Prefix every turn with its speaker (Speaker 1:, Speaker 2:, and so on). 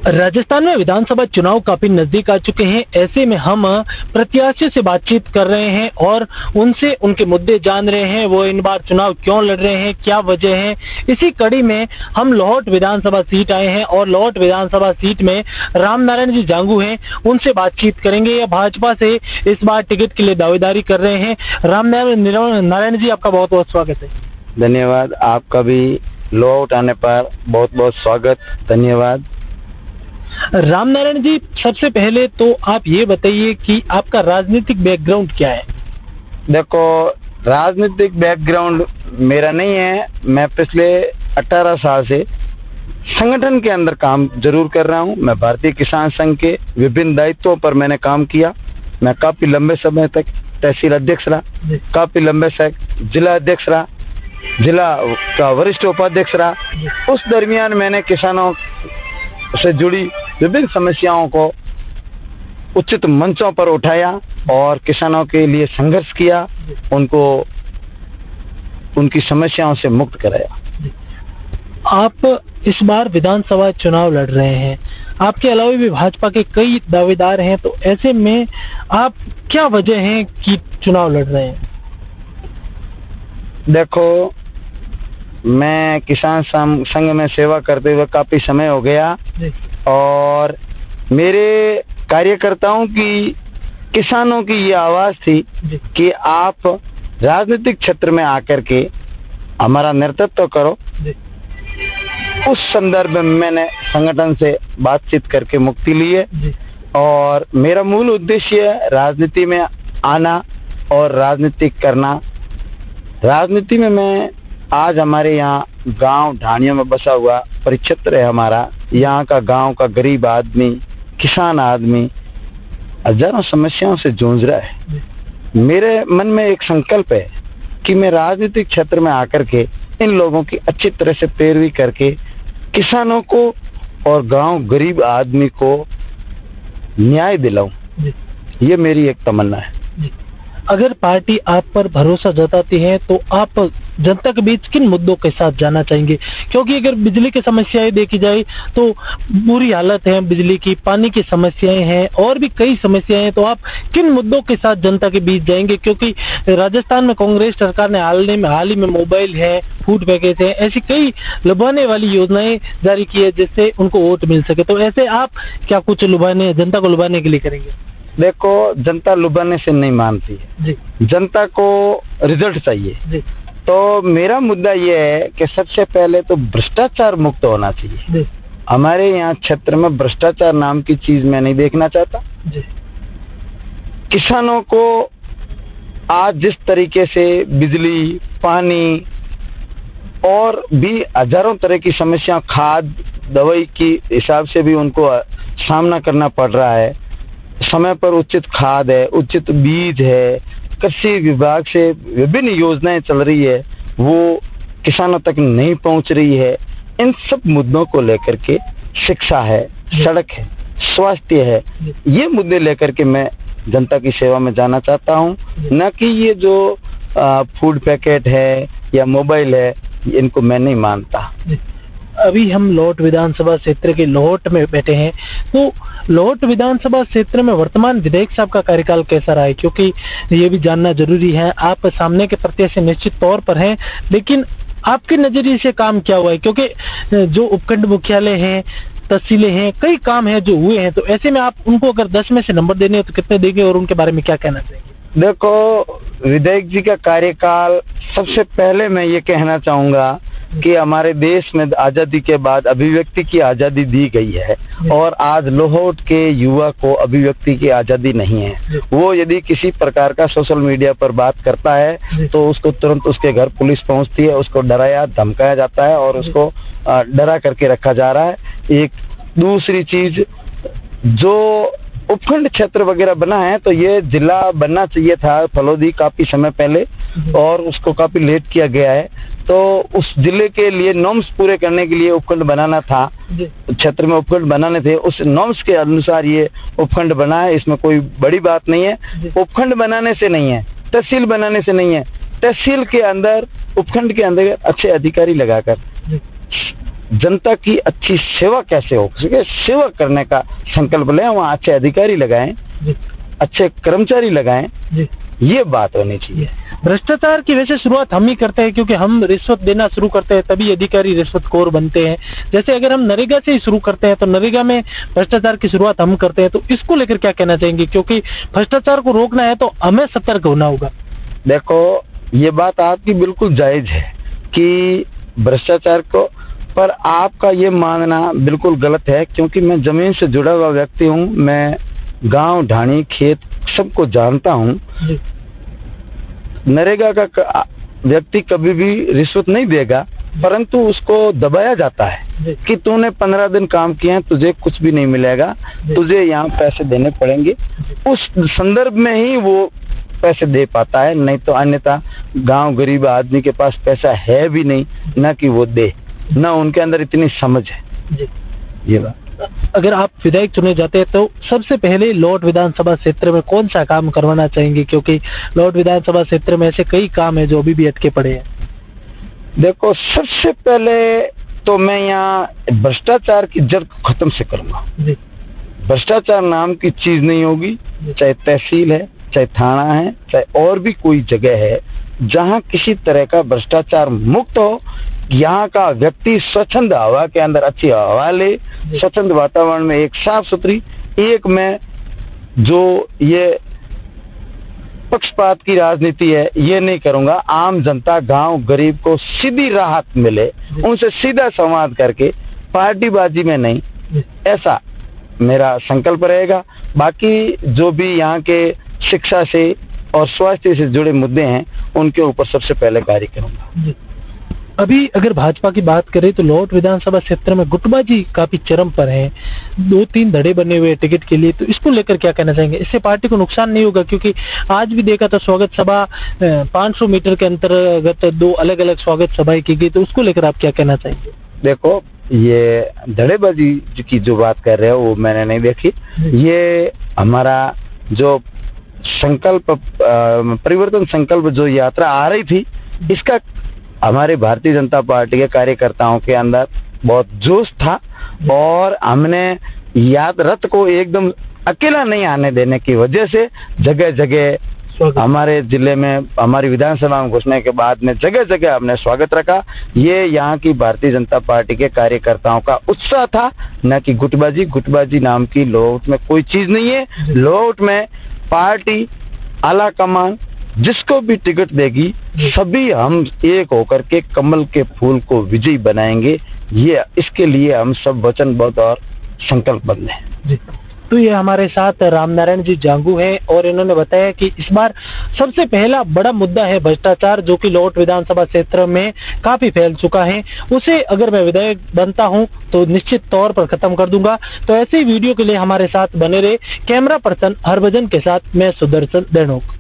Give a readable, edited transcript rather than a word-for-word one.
Speaker 1: राजस्थान में विधानसभा चुनाव काफी नजदीक आ चुके हैं। ऐसे में हम प्रत्याशियों से बातचीत कर रहे हैं और उनसे उनके मुद्दे जान रहे हैं। वो इन बार चुनाव क्यों लड़ रहे हैं, क्या वजह है। इसी कड़ी में हम लोहट विधानसभा सीट आए हैं और लोहट विधानसभा सीट में रामनारायण जी जांगू हैं, उनसे बातचीत करेंगे। या भाजपा से इस बार टिकट के लिए दावेदारी कर रहे हैं। रामनारायण जी, आपका बहुत बहुत स्वागत है।
Speaker 2: धन्यवाद। आपका भी लोहट आने पर बहुत बहुत स्वागत, धन्यवाद।
Speaker 1: रामनारायण जी, सबसे पहले तो आप ये बताइए कि आपका राजनीतिक बैकग्राउंड क्या है।
Speaker 2: देखो, राजनीतिक बैकग्राउंड मेरा नहीं है। मैं पिछले 18 साल से संगठन के अंदर काम जरूर कर रहा हूं। मैं भारतीय किसान संघ के विभिन्न दायित्वों पर मैंने काम किया। मैं काफी लंबे समय तक तहसील अध्यक्ष रहा, काफी लंबे समय जिला अध्यक्ष रहा, जिला का वरिष्ठ उपाध्यक्ष रहा। उस दरमियान मैंने किसानों से जुड़ी विभिन्न समस्याओं को उचित मंचों पर उठाया और किसानों के लिए संघर्ष किया, उनको उनकी समस्याओं से मुक्त कराया।
Speaker 1: आप इस बार विधानसभा चुनाव लड़ रहे हैं, आपके अलावा भी भाजपा के कई दावेदार हैं, तो ऐसे में आप क्या वजह है कि चुनाव लड़ रहे हैं।
Speaker 2: देखो, मैं किसान संघ में सेवा करते हुए काफी समय हो गया और मेरे कार्यकर्ताओं की, किसानों की ये आवाज थी कि आप राजनीतिक क्षेत्र में आकर के हमारा नेतृत्व करो। उस संदर्भ में मैंने संगठन से बातचीत करके मुक्ति ली है और मेरा मूल उद्देश्य है राजनीति में आना और राजनीति करना। राजनीति में मैं आज हमारे यहाँ गांव ढाणियों में बसा हुआ परिक्षेत्र है हमारा। यहाँ का गांव का गरीब आदमी, किसान आदमी हजारों समस्याओं से जूझ रहा है। मेरे मन में एक संकल्प है कि मैं राजनीतिक क्षेत्र में आकर के इन लोगों की अच्छी तरह से पैरवी करके किसानों को और गांव गरीब आदमी को न्याय दिलाऊं। ये मेरी एक तमन्ना है।
Speaker 1: अगर पार्टी आप पर भरोसा जताती है तो आप जनता के बीच किन मुद्दों के साथ जाना चाहेंगे, क्योंकि अगर बिजली की समस्याएं देखी जाए तो बुरी हालत है बिजली की, पानी की समस्याएं हैं और भी कई समस्याएं हैं, तो आप किन मुद्दों के साथ जनता के बीच जाएंगे। क्योंकि राजस्थान में कांग्रेस सरकार ने हाल ही में मोबाइल है, फूड पैकेज है, ऐसी कई लुभाने वाली योजनाएं जारी की है जिससे उनको वोट मिल सके। तो ऐसे आप क्या कुछ जनता को लुभाने के लिए करेंगे।
Speaker 2: देखो, जनता लुभाने से नहीं मानती है जी। जनता को रिजल्ट चाहिए जी। तो मेरा मुद्दा ये है कि सबसे पहले तो भ्रष्टाचार मुक्त होना चाहिए जी। हमारे यहाँ क्षेत्र में भ्रष्टाचार नाम की चीज मैं नहीं देखना चाहता जी। किसानों को आज जिस तरीके से बिजली, पानी और भी हजारों तरह की समस्या, खाद दवाई की हिसाब से भी उनको सामना करना पड़ रहा है। समय पर उचित खाद है, उचित बीज है, कृषि विभाग से विभिन्न योजनाएं चल रही है, वो किसानों तक नहीं पहुंच रही है। इन सब मुद्दों को लेकर के शिक्षा है, सड़क है, स्वास्थ्य है, ये मुद्दे लेकर के मैं जनता की सेवा में जाना चाहता हूं, न कि ये जो फूड पैकेट है या मोबाइल है, इनको मैं नहीं मानता।
Speaker 1: अभी हम लोहट विधानसभा क्षेत्र के लोहट में बैठे हैं, तो लोहट विधानसभा क्षेत्र में वर्तमान विधायक साहब का कार्यकाल कैसा रहा है, क्योंकि ये भी जानना जरूरी है। आप सामने के प्रत्याशी निश्चित तौर पर हैं, लेकिन आपके नजरिए से काम क्या हुआ है, क्योंकि जो उपखंड मुख्यालय हैं, तहसीलें हैं, कई काम हैं जो हुए हैं, तो ऐसे में आप उनको अगर 10 में से नंबर देने हो तो कितने देंगे और उनके बारे में क्या कहना चाहेंगे।
Speaker 2: देखो, विधायक जी का कार्यकाल, सबसे पहले मैं ये कहना चाहूंगा कि हमारे देश में आजादी के बाद अभिव्यक्ति की आजादी दी गई है और आज लोहट के युवा को अभिव्यक्ति की आजादी नहीं है। वो यदि किसी प्रकार का सोशल मीडिया पर बात करता है तो उसको तुरंत उसके घर पुलिस पहुंचती है, उसको डराया धमकाया जाता है और उसको डरा करके रखा जा रहा है। एक दूसरी चीज, जो उपखंड क्षेत्र वगैरह बना है तो ये जिला बनना चाहिए था फलोदी काफी समय पहले और उसको काफी लेट किया गया है। तो उस जिले के लिए नॉर्म्स पूरे करने के लिए उपखंड बनाना था, क्षेत्र में उपखंड बनाने थे, उस नॉर्म्स के अनुसार ये उपखंड बना है। इसमें कोई बड़ी बात नहीं है। उपखंड बनाने से नहीं है, तहसील बनाने से नहीं है। तहसील के अंदर, उपखंड के अंदर अच्छे अधिकारी लगाकर जनता की अच्छी सेवा कैसे हो सके, सेवा करने का संकल्प लें। वहाँ अच्छे अधिकारी लगाएं, अच्छे कर्मचारी लगाएं, ये बात होनी चाहिए।
Speaker 1: भ्रष्टाचार की वैसे शुरुआत हम ही करते हैं, क्योंकि हम रिश्वत देना शुरू करते हैं तभी अधिकारी रिश्वतखोर बनते हैं। जैसे अगर हम नरेगा से ही शुरू करते हैं तो नरेगा में भ्रष्टाचार की शुरुआत हम करते हैं, तो इसको लेकर क्या कहना चाहेंगे? क्योंकि भ्रष्टाचार को रोकना है तो हमें सतर्क होना होगा।
Speaker 2: देखो, ये बात आपकी बिल्कुल जायज है कि भ्रष्टाचार को, पर आपका ये मानना बिल्कुल गलत है, क्योंकि मैं जमीन से जुड़ा हुआ व्यक्ति हूँ। मैं गांव, ढाणी, खेत सबको जानता हूँ। नरेगा का व्यक्ति कभी भी रिश्वत नहीं देगा, परंतु उसको दबाया जाता है कि तूने 15 दिन काम किया, तुझे कुछ भी नहीं मिलेगा, तुझे यहाँ पैसे देने पड़ेंगे। उस संदर्भ में ही वो पैसे दे पाता है, नहीं तो अन्यथा गांव गरीब आदमी के पास पैसा है भी नहीं, ना कि वो दे, ना उनके अंदर इतनी समझ है। ये बात।
Speaker 1: अगर आप विधायक चुने जाते हैं तो सबसे पहले लौट विधानसभा क्षेत्र में कौन सा काम करवाना चाहेंगे? क्योंकि लौट विधानसभा क्षेत्र में ऐसे कई काम है जो अभी भी अटके पड़े हैं।
Speaker 2: देखो, सबसे पहले तो मैं यहाँ भ्रष्टाचार की जड़ खत्म से करूंगा। भ्रष्टाचार नाम की चीज नहीं होगी, चाहे तहसील है, चाहे थाना है, चाहे और भी कोई जगह है जहाँ किसी तरह का भ्रष्टाचार मुक्त हो। यहाँ का व्यक्ति स्वच्छंद हवा के अंदर अच्छी हवा ले, स्वच्छंद वातावरण में एक साफ सुथरी, एक में जो ये पक्षपात की राजनीति है ये नहीं करूंगा। आम जनता, गांव गरीब को सीधी राहत मिले, उनसे सीधा संवाद करके, पार्टीबाजी में नहीं, ऐसा मेरा संकल्प रहेगा। बाकी जो भी यहाँ के शिक्षा से और स्वास्थ्य से जुड़े मुद्दे हैं उनके ऊपर सबसे पहले कार्य करूंगा।
Speaker 1: अभी अगर भाजपा की बात करें तो लौट विधानसभा क्षेत्र में गुटबाजी काफी चरम पर है, 2-3 धड़े बने हुए टिकट के लिए, तो इसको लेकर क्या कहना चाहेंगे? इससे पार्टी को नुकसान नहीं होगा? क्योंकि आज भी देखा था स्वागत सभा 500 मीटर के अंतर्गत 2 अलग अलग स्वागत सभाएं की गई, तो उसको लेकर आप क्या कहना चाहेंगे?
Speaker 2: देखो, ये धड़ेबाजी की जो बात कर रहे हो वो मैंने नहीं देखी। ये हमारा जो संकल्प, परिवर्तन संकल्प जो यात्रा आ रही थी, इसका हमारे भारतीय जनता पार्टी के कार्यकर्ताओं के अंदर बहुत जोश था और हमने याद रथ को एकदम अकेला नहीं आने देने की वजह से जगह जगह हमारे जिले में, हमारी विधानसभा में घुसने के बाद में जगह जगह हमने स्वागत रखा। ये यहाँ की भारतीय जनता पार्टी के कार्यकर्ताओं का उत्साह था, न कि गुटबाजी। गुटबाजी नाम की लौट में कोई चीज नहीं है। लौट में पार्टी आला कमान जिसको भी टिकट देगी, सभी हम एक होकर के कमल के फूल को विजयी बनाएंगे। ये इसके लिए हम सब वचनबद्ध और संकल्पबद्ध हैं।
Speaker 1: तो ये हमारे साथ रामनारायण जी जांगू हैं और इन्होंने बताया कि इस बार सबसे पहला बड़ा मुद्दा है भ्रष्टाचार, जो कि लौट विधानसभा क्षेत्र में काफी फैल चुका है। उसे अगर मैं विधायक बनता हूं तो निश्चित तौर पर खत्म कर दूंगा। तो ऐसे ही वीडियो के लिए हमारे साथ बने रहे। कैमरा पर्सन हरभजन के साथ मैं सुदर्शन देणोक।